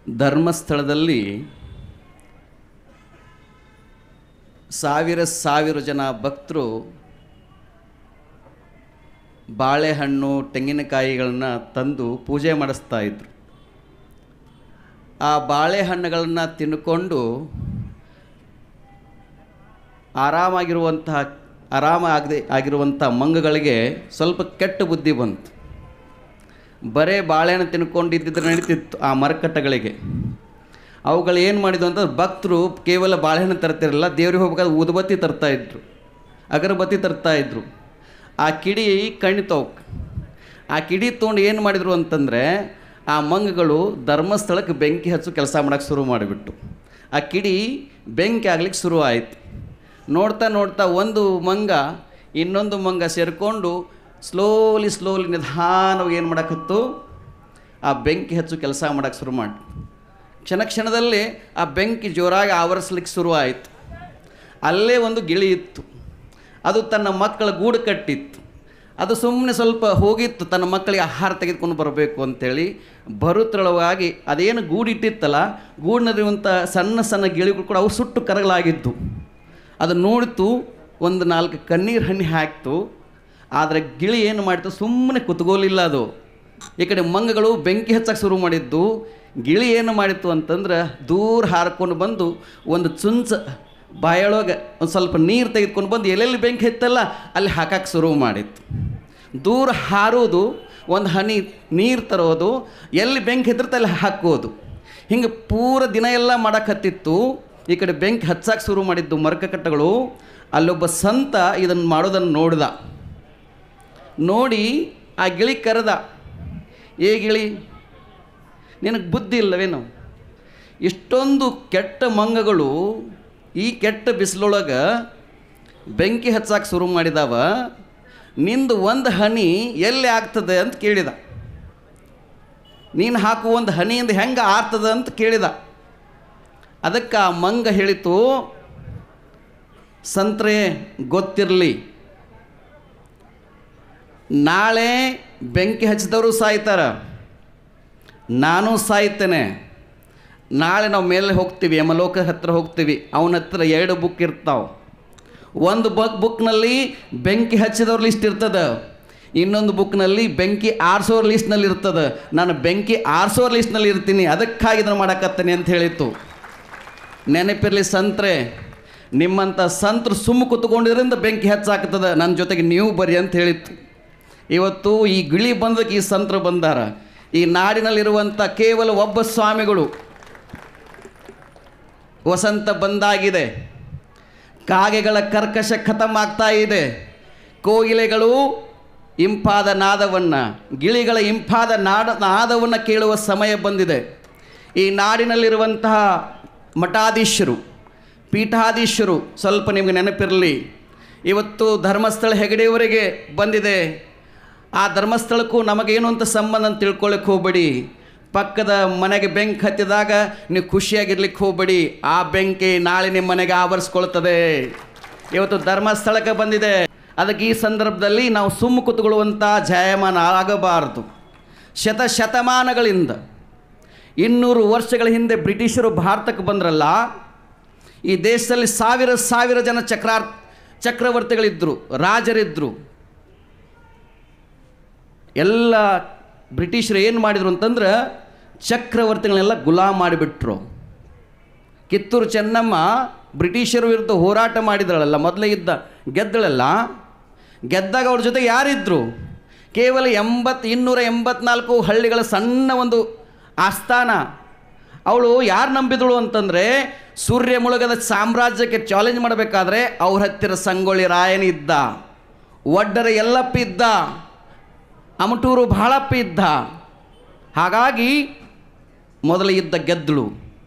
ಧರ್ಮಸ್ಥಳದಲ್ಲಿ ಸಾವಿರ ಜನ ಭಕ್ತರು ಬಾಳೆಹಣ್ಣು ತೆಂಗಿನಕಾಯಿಗಳನ್ನ ತಂದು ಪೂಜೆ ಮಾಡಿಸ್ತಾ ಇದ್ರು. ಆ ಬಾಳೆಹಣ್ಣುಗಳನ್ನು ತಿನ್ಕೊಂಡು ಆರಾಮಾಗಿರುವಂಥ ಮಂಗಗಳಿಗೆ ಸ್ವಲ್ಪ ಕೆಟ್ಟ ಬುದ್ಧಿ ಬಂತು. ಬರೇ ಬಾಳೆಹಣ್ಣು ತಿನ್ಕೊಂಡಿದ್ದಿದ್ರೆ ನಡೀತಿತ್ತು ಆ ಮರಕಟ್ಟಗಳಿಗೆ. ಅವುಗಳು ಏನು ಮಾಡಿದ್ವು ಅಂತ ಭಕ್ತರು ಕೇವಲ ಬಾಳೆಹಣ್ಣು ತರ್ತಿರಲಿಲ್ಲ, ದೇವ್ರಿಗೆ ಹೋಗ್ಬೇಕಾದ್ರೆ ಊದುಬತ್ತಿ ತರ್ತಾಯಿದ್ರು, ಅಗರಬತ್ತಿ ತರ್ತಾಯಿದ್ರು. ಆ ಕಿಡಿ ಕಣ್ಣಿತವಕ್ಕೆ ಆ ಕಿಡಿ ತೊಗೊಂಡು ಏನು ಮಾಡಿದರು ಅಂತಂದರೆ ಆ ಮಂಗಗಳು ಧರ್ಮಸ್ಥಳಕ್ಕೆ ಬೆಂಕಿ ಹಚ್ಚು ಕೆಲಸ ಮಾಡೋಕ್ಕೆ ಶುರು ಮಾಡಿಬಿಟ್ಟು ಆ ಕಿಡಿ ಬೆಂಕಿ ಆಗ್ಲಿಕ್ಕೆ ಶುರು ಆಯಿತು. ನೋಡ್ತಾ ನೋಡ್ತಾ ಒಂದು ಮಂಗ ಇನ್ನೊಂದು ಮಂಗ ಸೇರಿಕೊಂಡು ಸ್ಲೋಲಿ ನಿಧಾನವಾಗಿ ಏನು ಮಾಡೋಕ್ಕತ್ತು ಆ ಬೆಂಕಿ ಹಚ್ಚು ಕೆಲಸ ಮಾಡೋಕ್ಕೆ ಶುರು ಮಾಡಿ ಕ್ಷಣದಲ್ಲಿ ಆ ಬೆಂಕಿ ಜೋರಾಗಿ ಆವರಿಸ್ಲಿಕ್ಕೆ ಶುರು ಆಯಿತು. ಅಲ್ಲೇ ಒಂದು ಗಿಳಿ ಇತ್ತು, ಅದು ತನ್ನ ಮಕ್ಕಳ ಗೂಡು ಕಟ್ಟಿತ್ತು. ಅದು ಸುಮ್ಮನೆ ಸ್ವಲ್ಪ ಹೋಗಿತ್ತು ತನ್ನ ಮಕ್ಕಳಿಗೆ ಆಹಾರ ತೆಗೆದುಕೊಂಡು ಬರಬೇಕು ಅಂಥೇಳಿ. ಬರುತ್ತಳವಾಗಿ ಅದೇನು ಗೂಡಿಟ್ಟಿತ್ತಲ್ಲ, ಗೂಡಿನಲ್ಲಿರುವಂಥ ಸಣ್ಣ ಗಿಳಿಗಳು ಕೂಡ ಅವು ಸುಟ್ಟು ಕರಗಲಾಗಿದ್ದು. ಅದು ನೋಡಿತು, ಒಂದು 4 ಕಣ್ಣೀರು ಹಣ್ಣಿ ಹಾಕ್ತು. ಆದರೆ ಗಿಳಿ ಏನು ಮಾಡಿತು, ಸುಮ್ಮನೆ ಕುತ್ಕೋಲಿಲ್ಲ. ಅದು ಈ ಕಡೆ ಮಂಗಗಳು ಬೆಂಕಿ ಹಚ್ಚಕ್ಕೆ ಶುರು ಮಾಡಿದ್ದು. ಗಿಳಿ ಏನು ಮಾಡಿತ್ತು ಅಂತಂದ್ರೆ ದೂರ ಹಾರ್ಕೊಂಡು ಬಂದು ಒಂದು ಚುಂಚ ಬಾಯೊಳಗೆ ಒಂದು ಸ್ವಲ್ಪ ನೀರು ತೆಗೆದುಕೊಂಡು ಬಂದು ಎಲ್ಲೆಲ್ಲಿ ಬೆಂಕಿ ಹತ್ತಲ್ಲ ಅಲ್ಲಿ ಹಾಕಕ್ಕೆ ಶುರು ಮಾಡಿತ್ತು. ದೂರ ಹಾರೋದು, ಒಂದು ಹನಿ ನೀರು ತರೋದು, ಎಲ್ಲಿ ಬೆಂಕಿ ಹತ್ತಿರುತ್ತೆ ಅಲ್ಲಿ ಹಾಕೋದು. ಹಿಂಗೆ ಪೂರ ದಿನ ಎಲ್ಲ ಮಾಡೋಕ್ಕತ್ತಿತ್ತು. ಈ ಕಡೆ ಬೆಂಕಿ ಹಚ್ಚಕ್ಕೆ ಶುರು ಮಾಡಿದ್ದು ಮರಕಟ್ಟಗಳು. ಅಲ್ಲೊಬ್ಬ ಸಂತ ಇದನ್ನು ಮಾಡೋದನ್ನು ನೋಡ್ದ. ನೋಡಿ ಆ ಗಿಳಿ ಕರೆದ, ಏ ಗಿಳಿ, ನಿನಗೆ ಬುದ್ಧಿ ಇಲ್ಲವೇನು? ಇಷ್ಟೊಂದು ಕೆಟ್ಟ ಮಂಗಗಳು ಈ ಕೆಟ್ಟ ಬಿಸಿಲೊಳಗೆ ಬೆಂಕಿ ಹಚ್ಚಕ್ಕೆ ಶುರು ಮಾಡಿದಾವ, ನಿಂದು ಒಂದು ಹನಿ ಎಲ್ಲಿ ಆಗ್ತದೆ ಅಂತ ಕೇಳಿದ. ನೀನು ಹಾಕುವ ಒಂದು ಹನಿಯಿಂದ ಹೆಂಗೆ ಆಗ್ತದೆ ಅಂತ ಕೇಳಿದ. ಅದಕ್ಕೆ ಆ ಮಂಗ ಹೇಳಿತು, ಸಂತ್ರೆ ಗೊತ್ತಿರಲಿ, ನಾಳೆ ಬೆಂಕಿ ಹಚ್ಚಿದವರು ಸಾಯ್ತಾರೆ, ನಾನು ಸಾಯ್ತೇನೆ. ನಾಳೆ ನಾವು ಮೇಲೆ ಹೋಗ್ತೀವಿ, ಯಮಲೋಕ ಹತ್ರ ಹೋಗ್ತೀವಿ. ಅವನ ಹತ್ರ 2 ಬುಕ್ ಇರ್ತಾವೆ. ಒಂದು ಬುಕ್ನಲ್ಲಿ ಬೆಂಕಿ ಹಚ್ಚಿದವ್ರ ಲಿಸ್ಟ್ ಇರ್ತದೆ, ಇನ್ನೊಂದು ಬುಕ್ನಲ್ಲಿ ಬೆಂಕಿ ಆರಿಸೋರ ಲಿಸ್ಟ್ನಲ್ಲಿ ಇರ್ತದೆ. ನಾನು ಬೆಂಕಿ ಆರಿಸೋರ ಲಿಸ್ಟ್ನಲ್ಲಿ ಇರ್ತೀನಿ, ಅದಕ್ಕಾಗಿ ಇದನ್ನು ಮಾಡಕತ್ತೇನೆ ಅಂತ ಹೇಳಿತ್ತು. ನೆನಪಿರಲಿ ಸಂತ್ರೆ, ನಿಮ್ಮಂಥ ಸಂತರು ಸುಮ್ಮ ಕೂತ್ಕೊಂಡಿದ್ರಿಂದ ಬೆಂಕಿ ಹಚ್ಚಾಗ್ತದೆ, ನನ್ನ ಜೊತೆಗೆ ನೀವು ಬರ್ರಿ ಅಂತ ಹೇಳಿತ್ತು. ಇವತ್ತು ಈ ಗಿಳಿ ಬಂದಕ್ಕೆ ಈ ಸಂತರು ಬಂದಾರ. ಈ ನಾಡಿನಲ್ಲಿರುವಂಥ ಕೇವಲ ಒಬ್ಬ ಸ್ವಾಮಿಗಳು. ವಸಂತ ಬಂದಾಗಿದೆ, ಕಾಗೆಗಳ ಕರ್ಕಶ ಖತಮ್ ಆಗ್ತಾ ಇದೆ. ಕೋಗಿಲೆಗಳು ಇಂಪಾದ ನಾದವನ್ನು, ಗಿಳಿಗಳ ಇಂಪಾದ ನಾದವನ್ನು ಕೇಳುವ ಸಮಯ ಬಂದಿದೆ. ಈ ನಾಡಿನಲ್ಲಿರುವಂತಹ ಮಠಾಧೀಶರು, ಪೀಠಾಧೀಶರು, ಸ್ವಲ್ಪ ನಿಮಗೆ ನೆನಪಿರಲಿ, ಇವತ್ತು ಧರ್ಮಸ್ಥಳ ಹೆಗಡೆಯವರೆಗೆ ಬಂದಿದೆ. ಆ ಧರ್ಮಸ್ಥಳಕ್ಕೂ ನಮಗೇನು ಅಂತ ಸಂಬಂಧ ಅಂತ ತಿಳ್ಕೊಳ್ಳಿಕ್ಕೆ ಹೋಗಬೇಡಿ. ಪಕ್ಕದ ಮನೆಗೆ ಬೆಂಕಿ ಹತ್ತಿದಾಗ ನೀವು ಖುಷಿಯಾಗಿರ್ಲಿಕ್ಕೆ ಹೋಗಬೇಡಿ, ಆ ಬೆಂಕಿ ನಾಳೆ ನಿಮ್ಮ ಮನೆಗೆ ಆವರಿಸ್ಕೊಳ್ತದೆ. ಇವತ್ತು ಧರ್ಮಸ್ಥಳಕ್ಕೆ ಬಂದಿದೆ, ಅದಕ್ಕೆ ಈ ಸಂದರ್ಭದಲ್ಲಿ ನಾವು ಸುಮ್ಮ ಕೂತ್ಕೊಳ್ಳುವಂಥ ಜಾಯಮಾನ ಆಗಬಾರದು. ಶತಮಾನಗಳಿಂದ 200 ವರ್ಷಗಳ ಹಿಂದೆ ಬ್ರಿಟಿಷರು ಭಾರತಕ್ಕೆ ಬಂದ್ರಲ್ಲ, ಈ ದೇಶದಲ್ಲಿ ಸಾವಿರ ಜನ ಚಕ್ರವರ್ತಿಗಳಿದ್ದರು, ರಾಜರಿದ್ದರು. ಎಲ್ಲ ಬ್ರಿಟಿಷರು ಏನು ಮಾಡಿದರು ಅಂತಂದ್ರೆ ಚಕ್ರವರ್ತಿಗಳನ್ನೆಲ್ಲ ಗುಲಾಮ್ ಮಾಡಿಬಿಟ್ರು. ಕಿತ್ತೂರು ಚೆನ್ನಮ್ಮ ಬ್ರಿಟಿಷರ ವಿರುದ್ಧ ಹೋರಾಟ ಮಾಡಿದಳಲ್ಲ, ಮೊದಲೇ ಗೆದ್ದಳಲ್ಲ. ಗೆದ್ದಾಗ ಅವ್ರ ಜೊತೆ ಯಾರಿದ್ರು? ಕೇವಲ 284 ಹಳ್ಳಿಗಳ ಸಣ್ಣ ಒಂದು ಆಸ್ಥಾನ. ಅವಳು ಯಾರು ನಂಬಿದಳು ಅಂತಂದರೆ, ಸೂರ್ಯ ಮುಳುಗದ ಸಾಮ್ರಾಜ್ಯಕ್ಕೆ ಚಾಲೆಂಜ್ ಮಾಡಬೇಕಾದ್ರೆ ಅವ್ರ ಹತ್ತಿರ ಸಂಗೊಳ್ಳಿ ರಾಯನ ಇದ್ದ, ಒಡ್ಡರ ಯಲ್ಲಪ್ಪ ಇದ್ದ, ಅಮಟೂರು ಬಾಳಪ್ಪ ಇದ್ದ. ಹಾಗಾಗಿ ಮೊದಲ ಯುದ್ಧ ಗೆದ್ದಳು.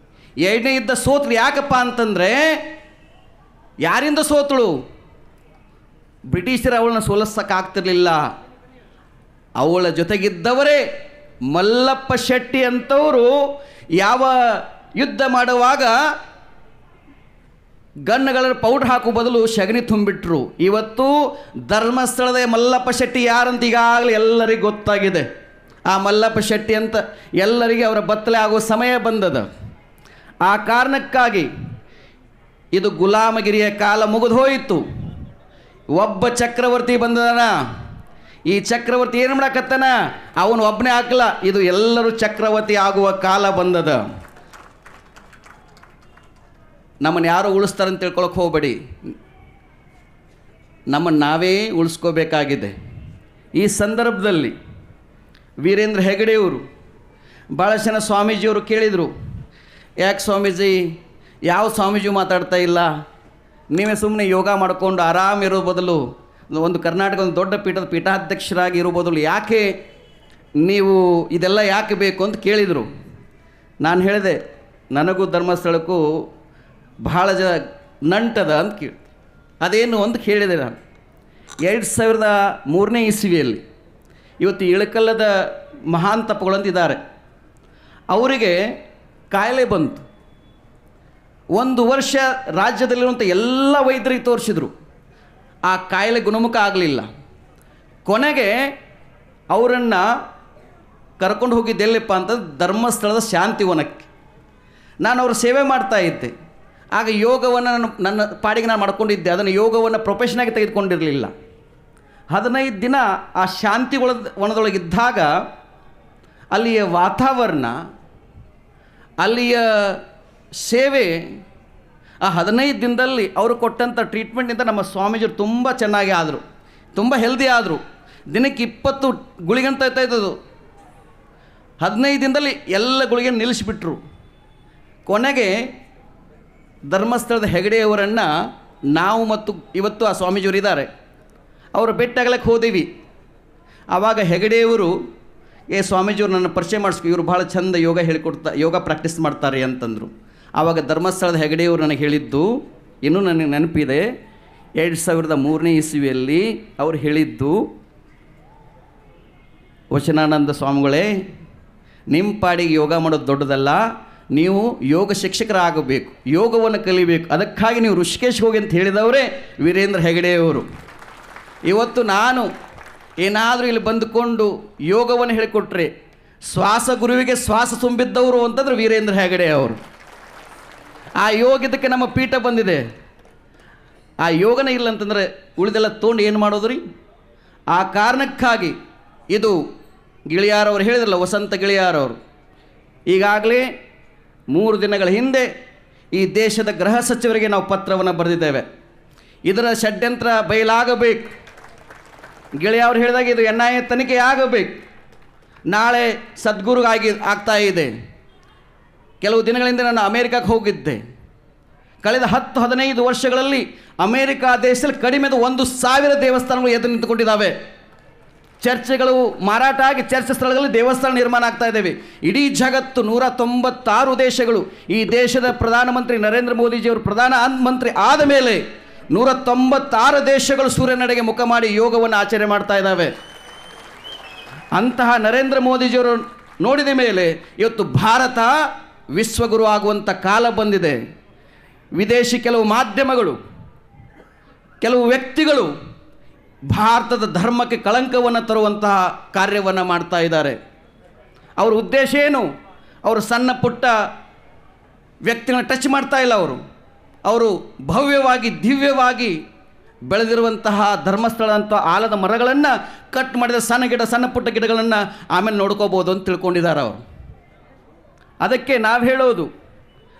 2ನೇ ಯುದ್ಧ ಸೋತಳು. ಯಾಕಪ್ಪ ಅಂತಂದರೆ, ಯಾರಿಂದ ಸೋತಳು? ಬ್ರಿಟಿಷರು ಅವಳನ್ನ ಸೋಲಿಸೋಕ್ಕಾಗ್ತಿರ್ಲಿಲ್ಲ. ಅವಳ ಜೊತೆಗಿದ್ದವರೇ ಮಲ್ಲಪ್ಪ ಶೆಟ್ಟಿ ಅಂತವರು ಯಾವ ಯುದ್ಧ ಮಾಡುವಾಗ ಗನ್ನುಗಳ ಪೌಡ್ರ್ ಹಾಕೋ ಬದಲು ಸಗಣಿ ತುಂಬಿಟ್ರು. ಇವತ್ತು ಧರ್ಮಸ್ಥಳದ ಮಲ್ಲಪ್ಪ ಶೆಟ್ಟಿ ಯಾರಂತ ಈಗಾಗಲೇ ಎಲ್ಲರಿಗೂ ಗೊತ್ತಾಗಿದೆ. ಆ ಮಲ್ಲಪ್ಪ ಶೆಟ್ಟಿ ಅಂತ ಎಲ್ಲರಿಗೆ ಅವರ ಬತ್ತಲೆ ಆಗುವ ಸಮಯ ಬಂದದ. ಆ ಕಾರಣಕ್ಕಾಗಿ ಇದು ಗುಲಾಮಗಿರಿಯ ಕಾಲ ಮುಗಿದು ಹೋಯಿತು. ಒಬ್ಬ ಚಕ್ರವರ್ತಿ ಬಂದದನ. ಈ ಚಕ್ರವರ್ತಿ ಏನು ಮಾಡಕತ್ತಾನ? ಅವನು ಒಬ್ಬನೇ ಹಾಕಲ್ಲ, ಇದು ಎಲ್ಲರೂ ಚಕ್ರವರ್ತಿ ಆಗುವ ಕಾಲ ಬಂದದ. ನಮ್ಮನ್ನು ಯಾರು ಉಳಿಸ್ತಾರಂತ ತಿಳ್ಕೊಳಕ್ಕೆ ಹೋಗಬೇಡಿ, ನಮ್ಮನ್ನು ನಾವೇ ಉಳಿಸ್ಕೋಬೇಕಾಗಿದೆ. ಈ ಸಂದರ್ಭದಲ್ಲಿ ವೀರೇಂದ್ರ ಹೆಗಡೆಯವರು ಭಾಳ ಜನ ಸ್ವಾಮೀಜಿಯವರು ಕೇಳಿದರು, ಯಾಕೆ ಸ್ವಾಮೀಜಿ, ಯಾವ ಸ್ವಾಮೀಜಿ ಮಾತಾಡ್ತಾ ಇಲ್ಲ, ನೀವೇ ಸುಮ್ಮನೆ ಯೋಗ ಮಾಡಿಕೊಂಡು ಆರಾಮಿರೋ ಬದಲು ಒಂದು ಕರ್ನಾಟಕ ಒಂದು ದೊಡ್ಡ ಪೀಠದ ಪೀಠಾಧ್ಯಕ್ಷರಾಗಿ ಇರೋ ಬದಲು ಯಾಕೆ ನೀವು ಇದೆಲ್ಲ ಯಾಕೆ ಬೇಕು ಅಂತ ಕೇಳಿದರು. ನಾನು ಹೇಳಿದೆ, ನನಗೂ ಧರ್ಮಸ್ಥಳಕ್ಕೂ ಭಾಳ ನಂಟದ ಅಂತ ಕೇಳಿ. ಅದೇನು ಅಂತ ಕೇಳಿದೆ ನಾನು. 2003ನೇ ಇಸವಿಯಲ್ಲಿ ಇವತ್ತು ಇಳಕಲ್ಲದ ಮಹಾನ್ ತಪ್ಪುಗಳಂತಿದ್ದಾರೆ, ಅವರಿಗೆ ಕಾಯಿಲೆ ಬಂತು. 1 ವರ್ಷ ರಾಜ್ಯದಲ್ಲಿರುವಂಥ ಎಲ್ಲ ವೈದ್ಯರಿಗೆ ತೋರಿಸಿದ್ರು, ಆ ಕಾಯಿಲೆ ಗುಣಮುಖ ಆಗಲಿಲ್ಲ. ಕೊನೆಗೆ ಅವರನ್ನು ಕರ್ಕೊಂಡು ಹೋಗಿದ್ದೆಲ್ಲಪ್ಪ ಅಂತ ಧರ್ಮಸ್ಥಳದ ಶಾಂತಿವನಕ್ಕೆ. ನಾನು ಅವ್ರ ಸೇವೆ ಮಾಡ್ತಾ ಇದ್ದೆ. ಆಗ ಯೋಗವನ್ನು ನನ್ನ ಪಾಡಿಗೆ ನಾನು ಮಾಡ್ಕೊಂಡಿದ್ದೆ, ಅದನ್ನು ಯೋಗವನ್ನು ಪ್ರೊಫೆಷನಾಗಿ ತೆಗೆದುಕೊಂಡಿರಲಿಲ್ಲ. 15 ದಿನ ಆ ಶಾಂತಿ ವನದೊಳಗಿದ್ದಾಗ ಅಲ್ಲಿಯ ವಾತಾವರಣ, ಅಲ್ಲಿಯ ಸೇವೆ, ಆ 15 ದಿನದಲ್ಲಿ ಅವರು ಕೊಟ್ಟಂಥ ಟ್ರೀಟ್ಮೆಂಟಿಂದ ನಮ್ಮ ಸ್ವಾಮೀಜಿಯವರು ತುಂಬ ಚೆನ್ನಾಗಿ ಆದರು, ತುಂಬ ಹೆಲ್ದಿ ಆದರು. ದಿನಕ್ಕೆ 20 ಗುಳಿಗೆ ಅಂತ ಇದ್ದದ್ದು 15 ದಿನದಲ್ಲಿ ಎಲ್ಲ ಗುಳಿಗೆ ನಿಲ್ಲಿಸಿಬಿಟ್ರು. ಕೊನೆಗೆ ಧರ್ಮಸ್ಥಳದ ಹೆಗಡೆಯವರನ್ನು ನಾವು ಮತ್ತು ಇವತ್ತು ಆ ಸ್ವಾಮೀಜಿಯವರು ಇದ್ದಾರೆ, ಅವರು ಭೇಟಿಯಾಗಲಿಕ್ಕೆ ಹೋದೀವಿ. ಆವಾಗ ಹೆಗಡೆಯವರು, ಸ್ವಾಮೀಜಿಯವರು ನನ್ನ ಪರಿಚಯ ಮಾಡಿಸ್ಕೊ, ಇವರು ಭಾಳ ಚಂದ ಯೋಗ ಪ್ರಾಕ್ಟೀಸ್ ಮಾಡ್ತಾರೆ ಅಂತಂದರು. ಆವಾಗ ಧರ್ಮಸ್ಥಳದ ಹೆಗಡೆಯವರು ನನಗೆ ಹೇಳಿದ್ದು ಇನ್ನೂ ನನಗೆ ನೆನಪಿದೆ. 2003ನೇ ಇಸವಿಯಲ್ಲಿ ಅವರು ಹೇಳಿದ್ದು, ವಚನಾನಂದ ಸ್ವಾಮಿಗಳೇ, ನಿಮ್ಮ ಪಾಡಿಗೆ ಯೋಗ ಮಾಡೋದು ದೊಡ್ಡದಲ್ಲ, ನೀವು ಯೋಗ ಶಿಕ್ಷಕರಾಗಬೇಕು, ಯೋಗವನ್ನು ಕಲಿಬೇಕು, ಅದಕ್ಕಾಗಿ ನೀವು ಋಷಿಕೇಶ್ಗೆ ಹೋಗಿ ಅಂತ ಹೇಳಿದವರೇ ವೀರೇಂದ್ರ ಹೆಗಡೆಯವರು. ಇವತ್ತು ನಾನು ಏನಾದರೂ ಇಲ್ಲಿ ಬಂದುಕೊಂಡು ಯೋಗವನ್ನು ಹೇಳಿಕೊಟ್ರೆ ಶ್ವಾಸ ಗುರುವಿಗೆ ಶ್ವಾಸ ತುಂಬಿದ್ದವರು ಅಂತಂದ್ರೆ ವೀರೇಂದ್ರ ಹೆಗಡೆ ಅವರು. ಆ ಯೋಗದಕ್ಕೆ ನಮ್ಮ ಪೀಠ ಬಂದಿದೆ. ಆ ಯೋಗನೇ ಇಲ್ಲ ಅಂತಂದರೆ ಉಳಿದೆಲ್ಲ ತೊಗೊಂಡು ಏನು ಮಾಡೋದು ರೀ? ಆ ಕಾರಣಕ್ಕಾಗಿ ಇದು ಗಿಳಿಯಾರವರು ಹೇಳಿದ್ರಲ್ಲ, ವಸಂತ ಗಿಳಿಯಾರವರು, ಈಗಾಗಲೇ 3 ದಿನಗಳ ಹಿಂದೆ ಈ ದೇಶದ ಗೃಹ ಸಚಿವರಿಗೆ ನಾವು ಪತ್ರವನ್ನು ಬರೆದಿದ್ದೇವೆ. ಇದರ ಷಡ್ಯಂತ್ರ ಬಯಲಾಗಬೇಕು. ಗೆಳೆಯವರು ಹೇಳಿದಾಗ ಇದು NIA ತನಿಖೆ ಆಗಬೇಕು. ನಾಳೆ ಸದ್ಗುರು ಆಗ್ತಾ ಇದೆ. ಕೆಲವು ದಿನಗಳಿಂದ ನಾನು ಅಮೇರಿಕಕ್ಕೆ ಹೋಗಿದ್ದೆ. ಕಳೆದ 10-15 ವರ್ಷಗಳಲ್ಲಿ ಅಮೇರಿಕಾ ದೇಶದಲ್ಲಿ ಕಡಿಮೆದು 1,000 ದೇವಸ್ಥಾನಗಳು ಎದ್ದು ನಿಂತುಕೊಂಡಿದ್ದಾವೆ. ಚರ್ಚೆಗಳು ಮಾರಾಟ ಆಗಿ ಚರ್ಚೆ ಸ್ಥಳಗಳಲ್ಲಿ ದೇವಸ್ಥಾನ ನಿರ್ಮಾಣ ಆಗ್ತಾ ಇದ್ದೇವೆ. ಇಡೀ ಜಗತ್ತು 196 ದೇಶಗಳು, ಈ ದೇಶದ ಪ್ರಧಾನಮಂತ್ರಿ ನರೇಂದ್ರ ಮೋದಿಜಿಯವರು ಪ್ರಧಾನಮಂತ್ರಿ ಆದ ಮೇಲೆ 196 ದೇಶಗಳು ಸೂರ್ಯನಡೆಗೆ ಮುಖ ಮಾಡಿ ಯೋಗವನ್ನು ಆಚರಣೆ ಮಾಡ್ತಾ ಇದ್ದಾವೆ. ಅಂತಹ ನರೇಂದ್ರ ಮೋದಿಜಿಯವರು ನೋಡಿದ ಮೇಲೆ ಇವತ್ತು ಭಾರತ ವಿಶ್ವಗುರು ಆಗುವಂಥ ಕಾಲ ಬಂದಿದೆ. ವಿದೇಶಿ ಕೆಲವು ಮಾಧ್ಯಮಗಳು, ಕೆಲವು ವ್ಯಕ್ತಿಗಳು ಭಾರತದ ಧರ್ಮಕ್ಕೆ ಕಳಂಕವನ್ನು ತರುವಂತಹ ಕಾರ್ಯವನ್ನು ಮಾಡ್ತಾ ಇದ್ದಾರೆ. ಅವರ ಉದ್ದೇಶ ಏನು? ಅವರು ಸಣ್ಣ ಪುಟ್ಟ ವ್ಯಕ್ತಿಗಳನ್ನ ಟಚ್ ಮಾಡ್ತಾ ಇಲ್ಲ. ಅವರು ಭವ್ಯವಾಗಿ ದಿವ್ಯವಾಗಿ ಬೆಳೆದಿರುವಂತಹ ಧರ್ಮಸ್ಥಳ ಅಂತ ಆಲದ ಮರಗಳನ್ನು ಕಟ್ ಮಾಡಿದ ಸಣ್ಣ ಪುಟ್ಟ ಗಿಡಗಳನ್ನು ಆಮೇಲೆ ನೋಡ್ಕೋಬೋದು ಅಂತ ತಿಳ್ಕೊಂಡಿದ್ದಾರೆ ಅವರು. ಅದಕ್ಕೆ ನಾವು ಹೇಳೋದು,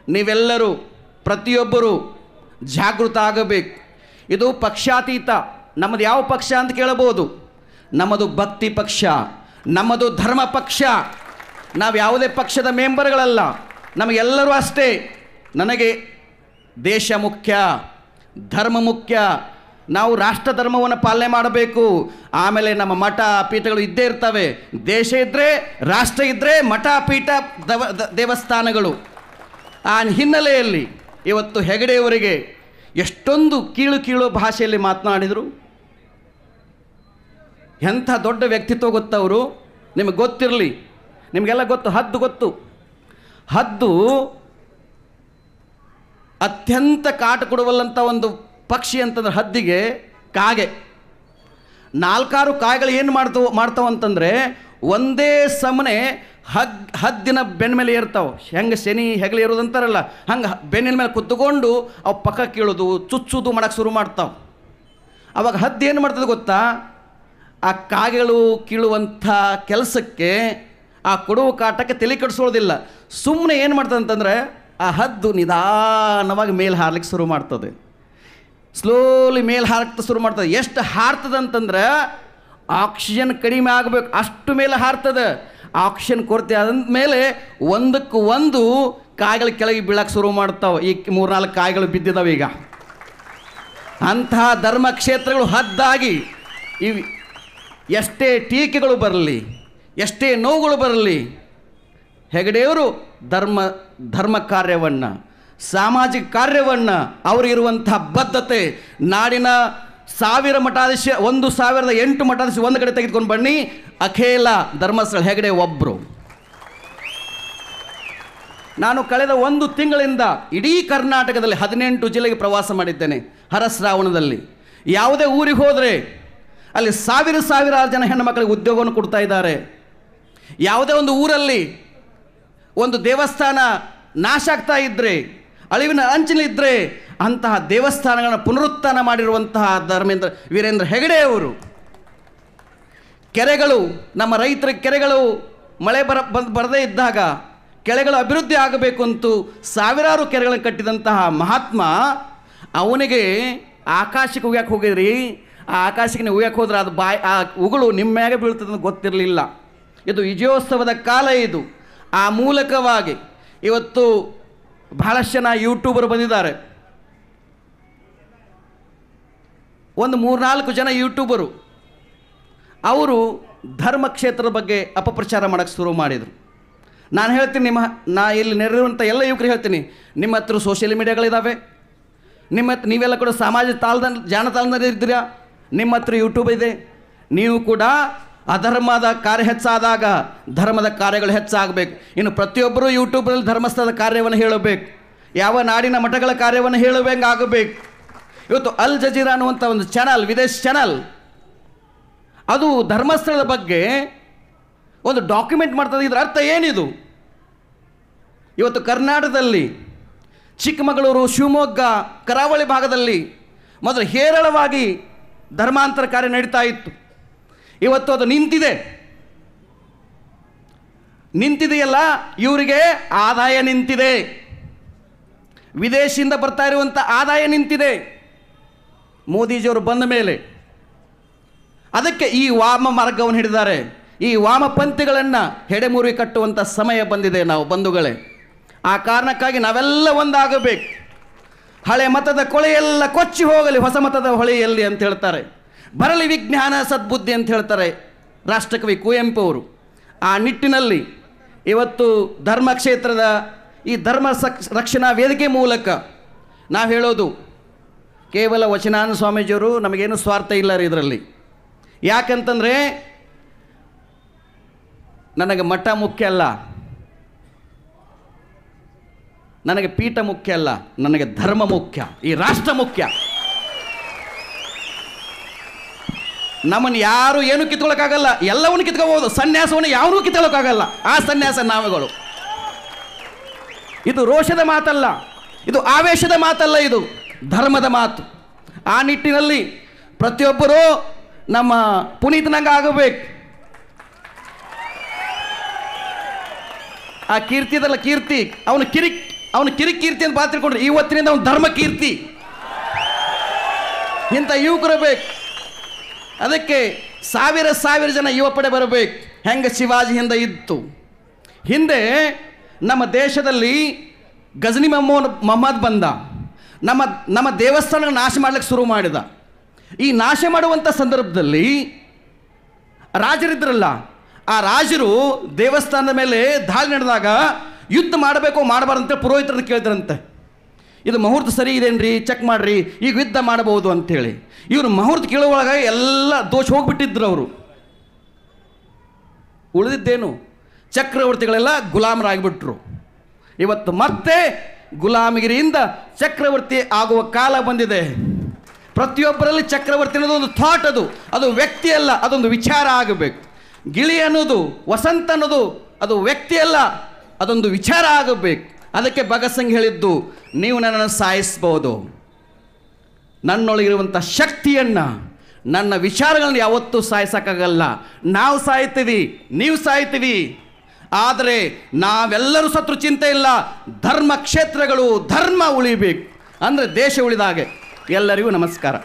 ನೀವೆಲ್ಲರೂ ಪ್ರತಿಯೊಬ್ಬರು ಜಾಗೃತ ಆಗಬೇಕು. ಇದು ಪಕ್ಷಾತೀತ. ನಮ್ಮದು ಯಾವ ಪಕ್ಷ ಅಂತ ಕೇಳಬಹುದು. ನಮ್ಮದು ಭಕ್ತಿ ಪಕ್ಷ, ನಮ್ಮದು ಧರ್ಮ ಪಕ್ಷ. ನಾವು ಯಾವುದೇ ಪಕ್ಷದ ಮೆಂಬರ್ಗಳಲ್ಲ, ನಮಗೆಲ್ಲರೂ ಅಷ್ಟೇ. ನನಗೆ ದೇಶ ಮುಖ್ಯ, ಧರ್ಮ ಮುಖ್ಯ. ನಾವು ರಾಷ್ಟ್ರ ಧರ್ಮವನ್ನು ಪಾಲನೆ ಮಾಡಬೇಕು. ಆಮೇಲೆ ನಮ್ಮ ಮಠ ಪೀಠಗಳು ಇದ್ದೇ ಇರ್ತವೆ. ದೇಶ ಇದ್ದರೆ, ರಾಷ್ಟ್ರ ಇದ್ದರೆ ಮಠ ಪೀಠ ದೇವಸ್ಥಾನಗಳು. ಆ ಹಿನ್ನೆಲೆಯಲ್ಲಿ ಇವತ್ತು ಹೆಗಡೆಯವರಿಗೆ ಎಷ್ಟೊಂದು ಕೀಳು ಭಾಷೆಯಲ್ಲಿ ಮಾತನಾಡಿದರು. ಎಂಥ ದೊಡ್ಡ ವ್ಯಕ್ತಿತ್ವ ಗೊತ್ತವರು. ನಿಮಗೆ ಗೊತ್ತಿರಲಿ, ನಿಮಗೆಲ್ಲ ಗೊತ್ತು, ಹದ್ದು ಹದ್ದು ಅತ್ಯಂತ ಕಾಟ ಕೊಡುವಲ್ಲಂಥ ಒಂದು ಪಕ್ಷಿ ಅಂತಂದ್ರೆ ಹದ್ದಿಗೆ ಕಾಗೆ. 4-6 ಕಾಯಿಗಳು ಏನು ಮಾಡ್ತಾವಂತಂದರೆ ಒಂದೇ ಸಮನೆ ಹದ್ದಿನ ಬೆನ್ನ ಮೇಲೆ ಏರ್ತಾವೆ. ಹೆಂಗೆ ಶನಿ ಹೆಗಲಿ ಇರೋದಂತಾರಲ್ಲ, ಹಂಗೆ ಬೆನ್ನಿನ ಮೇಲೆ ಕುತ್ಕೊಂಡು ಅವು ಪಕ್ಕ ಕೀಳೋದು, ಚುಚ್ಚೋದು ಮಾಡೋಕ್ಕೆ ಶುರು ಮಾಡ್ತಾವೆ. ಅವಾಗ ಹದ್ದು ಏನು ಮಾಡ್ತದೆ ಗೊತ್ತಾ? ಆ ಕಾಗೆಗಳು ಕೀಳುವಂಥ ಕೆಲಸಕ್ಕೆ, ಆ ಕೊಡುವ ಕಾಟಕ್ಕೆ ತಲೆ ಕೆಡಿಸೋದಿಲ್ಲ. ಸುಮ್ಮನೆ ಏನು ಮಾಡ್ತದೆ ಅಂತಂದರೆ ಆ ಹದ್ದು ನಿಧಾನವಾಗಿ ಮೇಲೆ ಹಾರ್ಲಿಕ್ಕೆ ಶುರು ಮಾಡ್ತದೆ. ಸ್ಲೋಲಿ ಮೇಲೆ ಹಾರಕ್ಕೆ ಶುರು ಮಾಡ್ತದೆ. ಎಷ್ಟು ಹಾರ್ತದೆ ಅಂತಂದ್ರೆ ಆಕ್ಸಿಜನ್ ಕಡಿಮೆ ಆಗಬೇಕು ಅಷ್ಟು ಮೇಲೆ ಹಾರ್ತದೆ. ಆಕ್ಸಿಜನ್ ಕೊರತೆ ಆದ ಮೇಲೆ ಒಂದಕ್ಕೆ ಒಂದು ಕಾಯಿಗಳು ಕೆಳಗೆ ಬೀಳಕ್ಕೆ ಶುರು ಮಾಡ್ತಾವೆ. ಈ 3-4 ಕಾಯಿಗಳು ಬಿದ್ದಿದ್ದಾವೆ ಈಗ. ಅಂತಹ ಧರ್ಮಕ್ಷೇತ್ರಗಳು ಹದ್ದಾಗಿ ಇವು ಎಷ್ಟೇ ಟೀಕೆಗಳು ಬರಲಿ, ಎಷ್ಟೇ ನೋವುಗಳು ಬರಲಿ, ಹೆಗಡೆಯವರು ಧರ್ಮ ಕಾರ್ಯವನ್ನು, ಸಾಮಾಜಿಕ ಕಾರ್ಯವನ್ನು, ಅವರಿರುವಂಥ ಬದ್ಧತೆ, ನಾಡಿನ 1000 ಮಠಾಧೀಶ 1008 ಮಠಾಧೀಶ ಒಂದು ಕಡೆ ತೆಗೆದುಕೊಂಡು ಬನ್ನಿ, ಅಖೇಲ ಧರ್ಮಸ್ಥಳ ಹೆಗಡೆ ಒಬ್ಬರು. ನಾನು ಕಳೆದ 1 ತಿಂಗಳಿಂದ ಇಡೀ ಕರ್ನಾಟಕದಲ್ಲಿ 18 ಜಿಲ್ಲೆಗೆ ಪ್ರವಾಸ ಮಾಡಿದ್ದೇನೆ. ಹರಶ್ರಾವಣದಲ್ಲಿ ಯಾವುದೇ ಊರಿಗೆ ಹೋದರೆ ಅಲ್ಲಿ ಸಾವಿರಾರು ಜನ ಹೆಣ್ಣು ಮಕ್ಕಳಿಗೆ ಉದ್ಯೋಗವನ್ನು ಕೊಡ್ತಾ ಇದ್ದಾರೆ. ಯಾವುದೇ ಒಂದು ಊರಲ್ಲಿ ಒಂದು ದೇವಸ್ಥಾನ ನಾಶ ಆಗ್ತಾ ಇದ್ದರೆ, ಅಳಿವಿನ ಅಂಚಿನಲ್ಲಿದ್ದರೆ ಅಂತಹ ದೇವಸ್ಥಾನಗಳನ್ನು ಪುನರುತ್ಥಾನ ಮಾಡಿರುವಂತಹ ವೀರೇಂದ್ರ ಹೆಗಡೆಯವರು. ಕೆರೆಗಳು, ನಮ್ಮ ರೈತರ ಕೆರೆಗಳು ಮಳೆ ಬರದೇ ಇದ್ದಾಗ ಕೆರೆಗಳು ಅಭಿವೃದ್ಧಿ ಆಗಬೇಕು ಅಂತೂ ಸಾವಿರಾರು ಕೆರೆಗಳನ್ನು ಕಟ್ಟಿದಂತಹ ಮಹಾತ್ಮ, ಅವನಿಗೆ ಆಕಾಶಕ್ಕೆ ಉಗ್ಯಕ್ಕೆ ಹೋಗಿದ್ರಿ, ಆ ಆಕಾಶಕ್ಕೆ ನೀವು ಉಗ್ಯಕ್ಕೆ ಹೋದ್ರೆ ಅದು ಆ ಉಗುಳು ನಿಮ್ಮ ಮ್ಯಾಗೆ ಬೀಳ್ತದೆ ಅಂತ ಗೊತ್ತಿರಲಿಲ್ಲ. ಇದು ವಿಜಯೋತ್ಸವದ ಕಾಲ. ಇದು ಆ ಮೂಲಕವಾಗಿ ಇವತ್ತು ಬಹಳಷ್ಟು ಜನ ಯೂಟ್ಯೂಬರ್ ಬಂದಿದ್ದಾರೆ. ಒಂದು 3-4 ಜನ ಯೂಟ್ಯೂಬರು ಅವರು ಧರ್ಮಕ್ಷೇತ್ರದ ಬಗ್ಗೆ ಅಪಪ್ರಚಾರ ಮಾಡೋಕ್ಕೆ ಶುರು ಮಾಡಿದರು. ನಾನು ಹೇಳ್ತೀನಿ, ನಾ ಇಲ್ಲಿ ನೆರೆದಿರುವಂಥ ಎಲ್ಲ ಯುವಕರಿಗೆ ಹೇಳ್ತೀನಿ, ನಿಮ್ಮ ಹತ್ರ ಸೋಷಿಯಲ್ ಮೀಡಿಯಾಗಳಿದ್ದಾವೆ, ನೀವೆಲ್ಲ ಕೂಡ ಜಾಣತಾಳದಲ್ಲಿ ಇದ್ದೀರಾ, ನಿಮ್ಮ ಹತ್ರ ಯೂಟ್ಯೂಬ್ ಇದೆ. ನೀವು ಕೂಡ ಅಧರ್ಮದ ಕಾರ್ಯ ಹೆಚ್ಚಾದಾಗ ಧರ್ಮದ ಕಾರ್ಯಗಳು ಹೆಚ್ಚಾಗಬೇಕು. ಇನ್ನು ಪ್ರತಿಯೊಬ್ಬರೂ ಯೂಟ್ಯೂಬ್ನಲ್ಲಿ ಧರ್ಮಸ್ಥಳದ ಕಾರ್ಯವನ್ನು ಹೇಳಬೇಕು, ಯಾವ ನಾಡಿನ ಮಠಗಳ ಕಾರ್ಯವನ್ನು ಹೇಳಬೇಕಂಗಾಗಬೇಕು. ಇವತ್ತು ಅಲ್ ಜಜೀರಾ ಅನ್ನುವಂಥ ಒಂದು ಚಾನಲ್, ವಿದೇಶಿ ಚಾನಲ್, ಅದು ಧರ್ಮಸ್ಥಳದ ಬಗ್ಗೆ ಒಂದು ಡಾಕ್ಯುಮೆಂಟ್ ಮಾಡ್ತದೆ. ಇದರ ಅರ್ಥ ಏನಿದು? ಇವತ್ತು ಕರ್ನಾಟಕದಲ್ಲಿ ಚಿಕ್ಕಮಗಳೂರು, ಶಿವಮೊಗ್ಗ, ಕರಾವಳಿ ಭಾಗದಲ್ಲಿ ಮೊದಲು ಹೇರಳವಾಗಿ ಧರ್ಮಾಂತರ ಕಾರ್ಯ ನಡೀತಾ ಇತ್ತು. ಇವತ್ತು ಅದು ನಿಂತಿದೆಯಲ್ಲ, ಇವರಿಗೆ ಆದಾಯ ನಿಂತಿದೆ, ವಿದೇಶಿಯಿಂದ ಬರ್ತಾ ಇರುವಂಥ ಆದಾಯ ನಿಂತಿದೆ ಮೋದಿಜಿಯವರು ಬಂದ ಮೇಲೆ. ಅದಕ್ಕೆ ಈ ವಾಮ ಮಾರ್ಗವನ್ನು ಹಿಡಿದಾರೆ. ಈ ವಾಮಪಂಥಿಗಳನ್ನು ಹೆಡೆಮುರಿ ಕಟ್ಟುವಂಥ ಸಮಯ ಬಂದಿದೆ ನಾವು ಬಂಧುಗಳೇ. ಆ ಕಾರಣಕ್ಕಾಗಿ ನಾವೆಲ್ಲ ಒಂದಾಗಬೇಕು. ಹಳೆ ಮತದ ಕೊಳೆಯೆಲ್ಲ ಕೊಚ್ಚಿ ಹೋಗಲಿ, ಹೊಸ ಮತದ ಹೊಳೆಯಲ್ಲಿ ಅಂತ ಹೇಳ್ತಾರೆ. ಬರಲಿ ವಿಜ್ಞಾನ ಸದ್ಬುದ್ಧಿ ಅಂತ ಹೇಳ್ತಾರೆ ರಾಷ್ಟ್ರಕವಿ ಕುವೆಂಪು ಅವರು. ಆ ನಿಟ್ಟಿನಲ್ಲಿ ಇವತ್ತು ಧರ್ಮಕ್ಷೇತ್ರದ ಈ ಧರ್ಮ ರಕ್ಷಣಾ ವೇದಿಕೆ ಮೂಲಕ ನಾವು ಹೇಳೋದು, ಕೇವಲ ವಚನಾನಂದ ಸ್ವಾಮೀಜಿಯವರು ನಮಗೇನು ಸ್ವಾರ್ಥ ಇಲ್ಲ ರೀ ಇದರಲ್ಲಿ. ಯಾಕಂತಂದರೆ ನನಗೆ ಮಠ ಮುಖ್ಯ ಅಲ್ಲ, ನನಗೆ ಪೀಠ ಮುಖ್ಯ ಅಲ್ಲ, ನನಗೆ ಧರ್ಮ ಮುಖ್ಯ, ಈ ರಾಷ್ಟ್ರ ಮುಖ್ಯ. ನಮ್ಮನ್ನು ಯಾರು ಏನು ಕಿತ್ಕೊಳ್ಳೋಕ್ಕಾಗಲ್ಲ, ಎಲ್ಲವನ್ನು ಕಿತ್ಕೋಬಹುದು. ಸನ್ಯಾಸವನ್ನು ಯಾವನೂ ಕಿತ್ಕೊಳ್ಳೋಕ್ಕಾಗಲ್ಲ. ಆ ಸನ್ಯಾಸ ನಾವುಗಳು. ಇದು ರೋಷದ ಮಾತಲ್ಲ, ಇದು ಆವೇಶದ ಮಾತಲ್ಲ, ಇದು ಧರ್ಮದ ಮಾತು. ಆ ನಿಟ್ಟಿನಲ್ಲಿ ಪ್ರತಿಯೊಬ್ಬರೂ ನಮ್ಮ ಪುನೀತನಂಗೆ ಆಗಬೇಕು. ಆ ಕೀರ್ತಿದಲ್ಲ ಕೀರ್ತಿ, ಅವನು ಕಿರಿಕೀರ್ತಿ ಅಂತ ಬಾತ್ ತಿಳ್ಕೊಂಡ್ರೆ ಇವತ್ತಿನಿಂದ ಅವನು ಧರ್ಮ ಕೀರ್ತಿ. ಇಂಥ ಯುವಕರು ಬೇಕು. ಅದಕ್ಕೆ ಸಾವಿರ ಜನ ಯುವ ಪಡೆ ಬರಬೇಕು. ಹೆಂಗೆ ಶಿವಾಜಿ ಹಿಂದೆ ಇತ್ತು. ಹಿಂದೆ ನಮ್ಮ ದೇಶದಲ್ಲಿ ಗಜನಿ ಮೊಹಮ್ಮದ್ ಬಂದ, ನಮ್ಮ ದೇವಸ್ಥಾನ ನಾಶ ಮಾಡ್ಲಿಕ್ಕೆ ಶುರು ಮಾಡಿದ. ಈ ನಾಶ ಮಾಡುವಂಥ ಸಂದರ್ಭದಲ್ಲಿ ರಾಜರಿದ್ರಲ್ಲ, ಆ ರಾಜರು ದೇವಸ್ಥಾನದ ಮೇಲೆ ದಾಳಿ ನಡೆದಾಗ ಯುದ್ಧ ಮಾಡಬೇಕು ಮಾಡಬಾರ್ದಂತೆ ಪುರೋಹಿತರನ್ನು ಕೇಳಿದ್ರಂತೆ. ಇದು ಮುಹೂರ್ತ ಸರಿ ಇದೇನ್ರಿ, ಚೆಕ್ ಮಾಡಿರಿ, ಈಗ ಯುದ್ಧ ಮಾಡಬಹುದು ಅಂಥೇಳಿ. ಇವರು ಮುಹೂರ್ತ ಕೇಳುವಾಗ ಎಲ್ಲ ದೋಷ ಹೋಗ್ಬಿಟ್ಟಿದ್ರು. ಅವರು ಉಳಿದಿದ್ದೇನು, ಚಕ್ರವರ್ತಿಗಳೆಲ್ಲ ಗುಲಾಮರಾಗಿಬಿಟ್ರು. ಇವತ್ತು ಮತ್ತೆ ಗುಲಾಮಗಿರಿಯಿಂದ ಚಕ್ರವರ್ತಿ ಆಗುವ ಕಾಲ ಬಂದಿದೆ. ಪ್ರತಿಯೊಬ್ಬರಲ್ಲಿ ಚಕ್ರವರ್ತಿ ಅನ್ನೋದು ಒಂದು ಥಾಟ್, ಅದು ವ್ಯಕ್ತಿ ಅಲ್ಲ, ಅದೊಂದು ವಿಚಾರ ಆಗಬೇಕು. ಗಿಳಿ ಅನ್ನೋದು, ವಸಂತ ಅನ್ನೋದು ಅದು ವ್ಯಕ್ತಿ ಅಲ್ಲ, ಅದೊಂದು ವಿಚಾರ ಆಗಬೇಕು. ಅದಕ್ಕೆ ಭಗತ್ ಸಿಂಗ್ ಹೇಳಿದ್ದು, ನೀವು ನನ್ನನ್ನು ಸಾಯಿಸ್ಬೋದು, ನನ್ನೊಳಗಿರುವಂಥ ಶಕ್ತಿಯನ್ನು, ನನ್ನ ವಿಚಾರಗಳನ್ನು ಯಾವತ್ತೂ ಸಾಯಿಸೋಕ್ಕಾಗಲ್ಲ. ನಾವು ಸಾಯ್ತೀವಿ, ನೀವು ಸಾಯ್ತೀವಿ, ಆದರೆ ನಾವೆಲ್ಲರೂ ಸತ್ರು ಚಿಂತೆ ಇಲ್ಲ. ಧರ್ಮ ಕ್ಷೇತ್ರಗಳು, ಧರ್ಮ ಉಳಿಬೇಕು, ಅಂದರೆ ದೇಶ ಉಳಿದ ಹಾಗೆ. ಎಲ್ಲರಿಗೂ ನಮಸ್ಕಾರ.